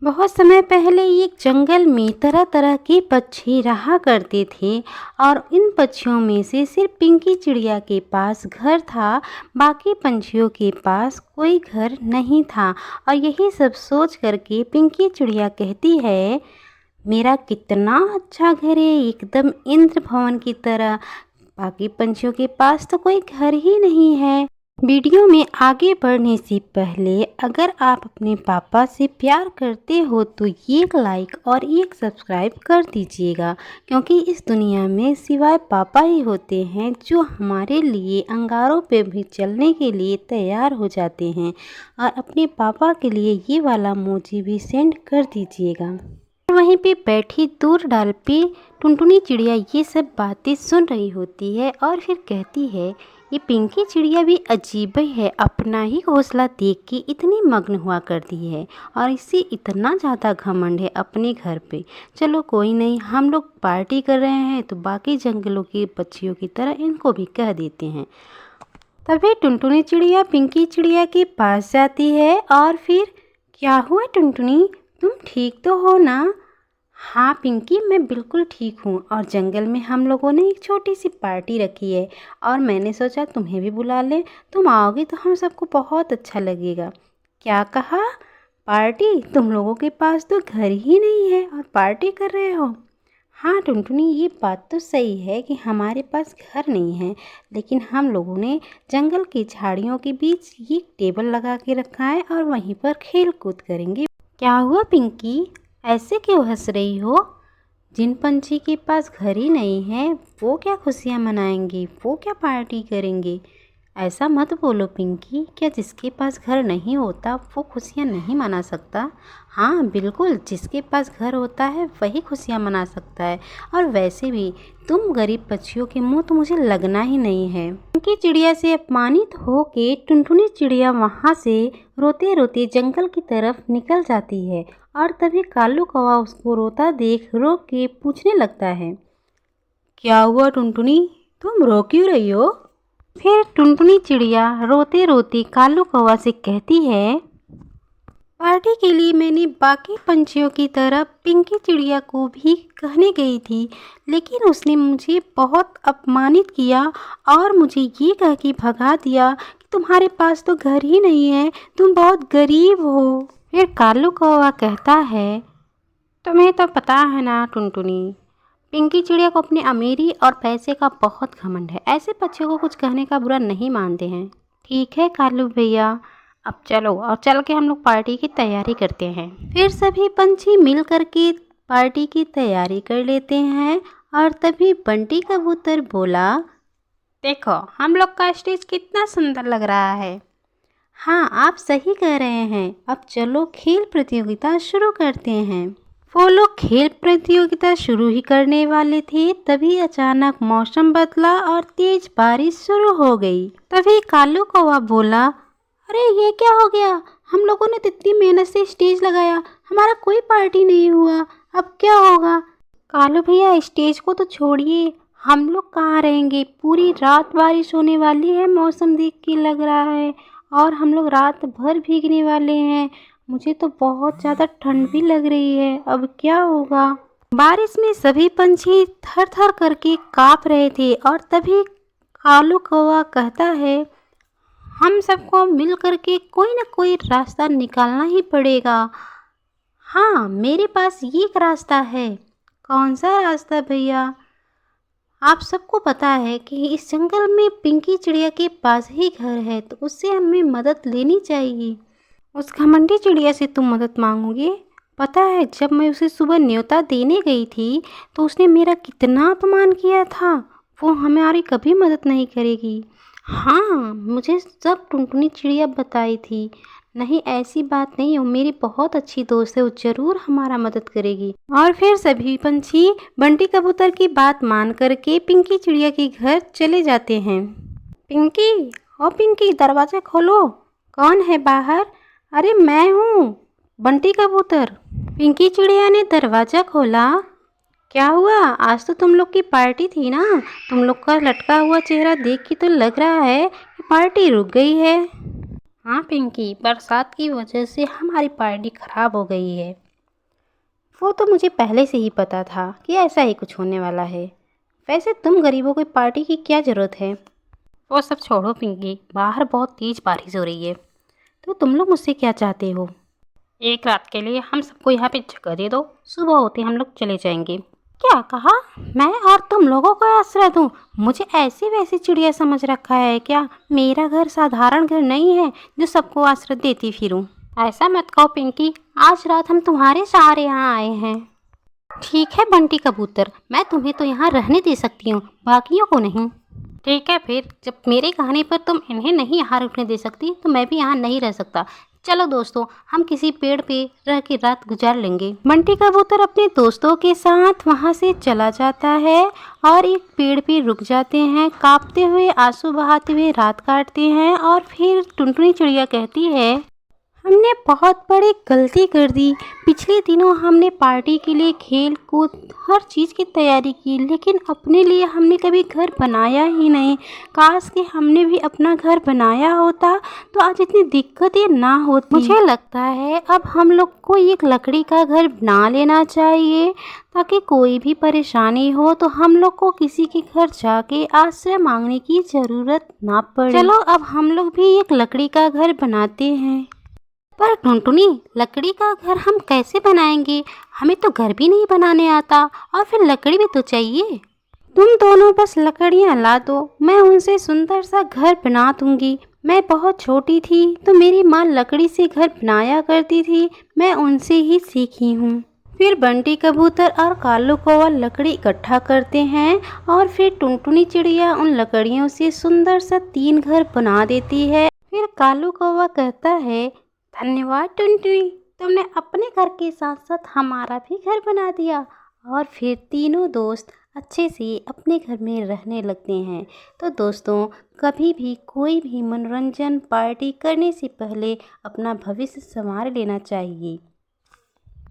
बहुत समय पहले एक जंगल में तरह तरह के पक्षी रहा करते थे और इन पक्षियों में से सिर्फ पिंकी चिड़िया के पास घर था। बाकी पंछियों के पास कोई घर नहीं था और यही सब सोच करके पिंकी चिड़िया कहती है, मेरा कितना अच्छा घर है, एकदम इंद्र भवन की तरह। बाकी पंछियों के पास तो कोई घर ही नहीं है। वीडियो में आगे बढ़ने से पहले अगर आप अपने पापा से प्यार करते हो तो एक लाइक और एक सब्सक्राइब कर दीजिएगा, क्योंकि इस दुनिया में सिवाय पापा ही होते हैं जो हमारे लिए अंगारों पे भी चलने के लिए तैयार हो जाते हैं। और अपने पापा के लिए ये वाला इमोजी भी सेंड कर दीजिएगा। वहीं पे बैठी दूर डाल पे टुनटुनी चिड़िया ये सब बातें सुन रही होती है और फिर कहती है, ये पिंकी चिड़िया भी अजीब ही है, अपना ही घोंसला देख के इतनी मग्न हुआ करती है और इसे इतना ज़्यादा घमंड है अपने घर पे। चलो कोई नहीं, हम लोग पार्टी कर रहे हैं तो बाकी जंगलों के पक्षियों की तरह इनको भी कह देते हैं। तभी टुनटुनी चिड़िया पिंकी चिड़िया के पास जाती है और फिर, क्या हुआ टुनटुनी, तुम ठीक तो हो ना? हाँ पिंकी, मैं बिल्कुल ठीक हूँ और जंगल में हम लोगों ने एक छोटी सी पार्टी रखी है और मैंने सोचा तुम्हें भी बुला लें। तुम आओगे तो हम सबको बहुत अच्छा लगेगा। क्या कहा? पार्टी? तुम लोगों के पास तो घर ही नहीं है और पार्टी कर रहे हो? हाँ टुनटुनी, ये बात तो सही है कि हमारे पास घर नहीं है, लेकिन हम लोगों ने जंगल की झाड़ियों के बीच ये टेबल लगा के रखा है और वहीं पर खेल कूद करेंगे। क्या हुआ पिंकी, ऐसे क्यों हंस रही हो? जिन पंछी के पास घर ही नहीं है वो क्या खुशियाँ मनाएंगे, वो क्या पार्टी करेंगे? ऐसा मत बोलो पिंकी, क्या जिसके पास घर नहीं होता वो खुशियाँ नहीं मना सकता? हाँ बिल्कुल, जिसके पास घर होता है वही खुशियाँ मना सकता है। और वैसे भी तुम गरीब पक्षियों के मुंह तो मुझे लगना ही नहीं है। पिंकी चिड़िया से अपमानित होके टुनटुनी चिड़िया वहाँ से रोते रोते जंगल की तरफ निकल जाती है और तभी कालू कौवा उसको रोता देख रो के पूछने लगता है, क्या हुआ टुनटुनी, तुम रो क्यों रही हो? फिर टुनटुनी चिड़िया रोते रोते कालू कौवा से कहती है, पार्टी के लिए मैंने बाकी पंछियों की तरह पिंकी चिड़िया को भी कहने गई थी, लेकिन उसने मुझे बहुत अपमानित किया और मुझे ये कह के भगा दिया कि तुम्हारे पास तो घर ही नहीं है, तुम बहुत गरीब हो। फिर कालू कौवा कहता है, तुम्हें तो पता है ना टुनटुनी, पिंकी चिड़िया को अपनी अमीरी और पैसे का बहुत घमंड है। ऐसे पक्षियों को कुछ कहने का बुरा नहीं मानते हैं। ठीक है कालू भैया, अब चलो और चल के हम लोग पार्टी की तैयारी करते हैं। फिर सभी पंछी मिल करके पार्टी की तैयारी कर लेते हैं और तभी बंटी कबूतर बोला, देखो हम लोग का स्टेज कितना सुंदर लग रहा है। हाँ आप सही कह रहे हैं, अब चलो खेल प्रतियोगिता शुरू करते हैं। वो लोग खेल प्रतियोगिता शुरू ही करने वाले थे, तभी अचानक मौसम बदला और तेज बारिश शुरू हो गई। तभी कालू कौवा बोला, अरे ये क्या हो गया, हम लोगों ने तो इतनी मेहनत से स्टेज लगाया, हमारा कोई पार्टी नहीं हुआ, अब क्या होगा? कालू भैया स्टेज को तो छोड़िए, हम लोग कहाँ रहेंगे, पूरी रात बारिश होने वाली है, मौसम देख के लग रहा है, और हम लोग रात भर भीगने वाले हैं। मुझे तो बहुत ज़्यादा ठंड भी लग रही है, अब क्या होगा? बारिश में सभी पंछी थर थर करके काँप रहे थे और तभी कालू कौवा कहता है, हम सबको मिल करके कोई ना कोई रास्ता निकालना ही पड़ेगा। हाँ मेरे पास ये एक रास्ता है। कौन सा रास्ता भैया? आप सबको पता है कि इस जंगल में पिंकी चिड़िया के पास ही घर है, तो उससे हमें मदद लेनी चाहिए। उस घमंडी चिड़िया से तुम मदद मांगोगे? पता है जब मैं उसे सुबह न्योता देने गई थी तो उसने मेरा कितना अपमान किया था। वो हमारी कभी मदद नहीं करेगी। हाँ मुझे सब टुनटुनी चिड़िया बताई थी। नहीं ऐसी बात नहीं, वो मेरी बहुत अच्छी दोस्त है, वो ज़रूर हमारा मदद करेगी। और फिर सभी पंछी बंटी कबूतर की बात मान करके पिंकी चिड़िया के घर चले जाते हैं। पिंकी, ओ पिंकी, दरवाज़ा खोलो। कौन है बाहर? अरे मैं हूँ, बंटी कबूतर। पिंकी चिड़िया ने दरवाज़ा खोला। क्या हुआ, आज तो तुम लोग की पार्टी थी ना? तुम लोग का लटका हुआ चेहरा देख के तो लग रहा है कि पार्टी रुक गई है। हाँ पिंकी, बरसात की वजह से हमारी पार्टी खराब हो गई है। वो तो मुझे पहले से ही पता था कि ऐसा ही कुछ होने वाला है। वैसे तुम गरीबों को पार्टी की क्या ज़रूरत है? वो सब छोड़ो पिंकी, बाहर बहुत तेज़ बारिश हो रही है। तो तुम लोग मुझसे क्या चाहते हो? एक रात के लिए हम सबको यहाँ पे जगह दे दो, सुबह होते हम लोग चले जाएंगे। क्या कहा? मैं और तुम लोगों को आश्रय दूँ? मुझे ऐसी वैसी चिड़िया समझ रखा है क्या? मेरा घर साधारण घर नहीं है जो सबको आश्रय देती फिरूं। ऐसा मत कहो पिंकी, आज रात हम तुम्हारे सहारे यहाँ आए हैं। ठीक है बंटी कबूतर, मैं तुम्हें तो यहाँ रहने दे सकती हूँ, बाकियों को नहीं। ठीक है फिर, जब मेरे कहने पर तुम इन्हें नहीं यहाँ रुकने दे सकती तो मैं भी यहाँ नहीं रह सकता। चलो दोस्तों, हम किसी पेड़ पे रह के रात गुजार लेंगे। बंटी कबूतर अपने दोस्तों के साथ वहाँ से चला जाता है और एक पेड़ पे रुक जाते हैं। कांपते हुए, आंसू बहाते हुए रात काटते हैं और फिर टुनटुनी चिड़िया कहती है, हमने बहुत बड़ी गलती कर दी। पिछले दिनों हमने पार्टी के लिए खेल कूद हर चीज़ की तैयारी की, लेकिन अपने लिए हमने कभी घर बनाया ही नहीं। काश कि हमने भी अपना घर बनाया होता तो आज इतनी दिक्कतें ना होती। मुझे लगता है अब हम लोग को एक लकड़ी का घर बना लेना चाहिए, ताकि कोई भी परेशानी हो तो हम लोग को किसी के घर जाके आश्रय मांगने की ज़रूरत ना पड़े। चलो अब हम लोग भी एक लकड़ी का घर बनाते हैं। पर टुनटुनी, लकड़ी का घर हम कैसे बनाएंगे? हमें तो घर भी नहीं बनाने आता और फिर लकड़ी भी तो चाहिए। तुम दोनों बस लकड़ियाँ ला दो, मैं उनसे सुंदर सा घर बना दूंगी। मैं बहुत छोटी थी तो मेरी माँ लकड़ी से घर बनाया करती थी, मैं उनसे ही सीखी हूँ। फिर बंटी कबूतर और कालू कौवा लकड़ी इकट्ठा करते हैं और फिर टुनटुनी चिड़िया उन लकड़ियों से सुंदर सा 3 घर बना देती है। फिर कालू कौवा कहता है, धन्यवाद टुनटुनी, तुमने अपने घर के साथ साथ हमारा भी घर बना दिया। और फिर तीनों दोस्त अच्छे से अपने घर में रहने लगते हैं। तो दोस्तों, कभी भी कोई भी मनोरंजन पार्टी करने से पहले अपना भविष्य संवार लेना चाहिए।